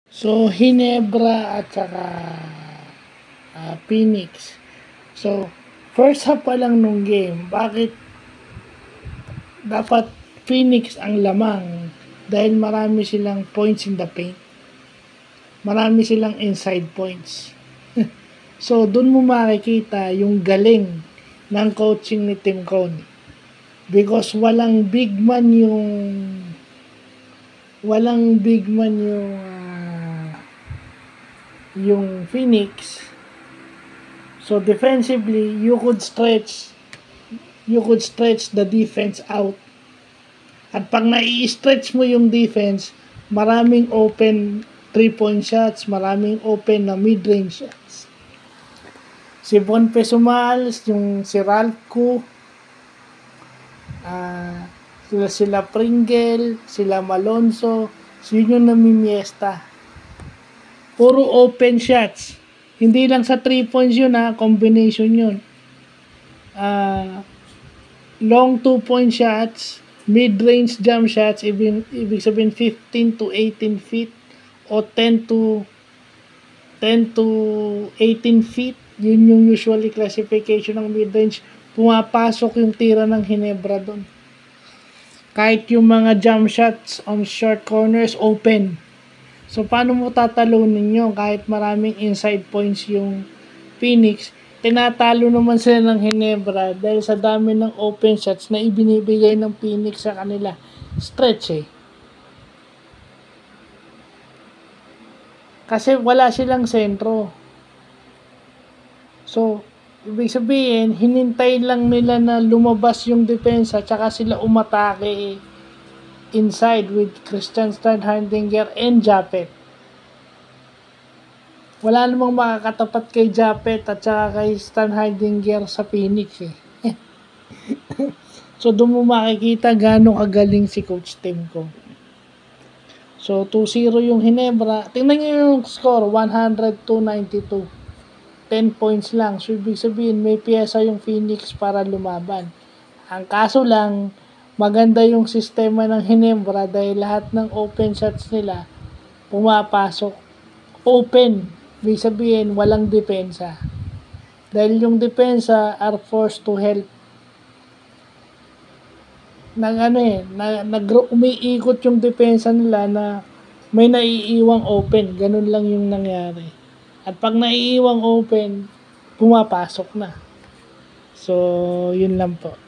So, Hinebra at saka Phoenix. So, first half pa lang nung game, bakit dapat Phoenix ang lamang? Dahil marami silang points in the paint. Marami silang inside points. So, dun mo makikita yung galing ng coaching ni Tim Cone. Because walang big man yung Phoenix. So defensively, you could stretch the defense out. At pag nai-stretch mo yung defense, maraming open 3-point shots, maraming open na mid-range shots. Si Von Pesumals, yung si Ralco, sila Pringle, sila Malonzo, yun yung namimiesta. Puro open shots. Hindi lang sa 3 points yun combination yun. Long 2-point shots, mid-range jump shots, ibig sabihin 15 to 18 feet o 10 to 18 feet. Yun yung usually classification ng mid-range. Pumapasok yung tira ng Hinebra doon. Kahit yung mga jump shots on short corners, open. So, paano mo tatalunin nyo kahit maraming inside points yung Phoenix? Tinatalo naman sila ng Hinebra dahil sa dami ng open shots na ibinibigay ng Phoenix sa kanila. Stretch Kasi wala silang sentro. So, ibig sabihin, hinintay lang nila na lumabas yung depensa tsaka sila umatake inside with Christian Steinhardinger and Japet. Wala namang makakatapat kay Japet at saka kay Steinhardinger sa Phoenix So, doon mo makikita gano'ng kagaling si Coach Tim ko. So, 2-0 yung Hinebra. Tingnan nyo yung score, 100-92. 10 points lang. So, ibig sabihin, may piyesa yung Phoenix para lumaban. Ang kaso lang, maganda yung sistema ng Hinebra dahil lahat ng open shots nila pumapasok open. Ibig sabihin, walang depensa. Dahil yung depensa are forced to help. Umiikot yung depensa nila na may naiiwang open. Ganun lang yung nangyari. At pag naiiwang open, pumapasok na. So, yun lang po.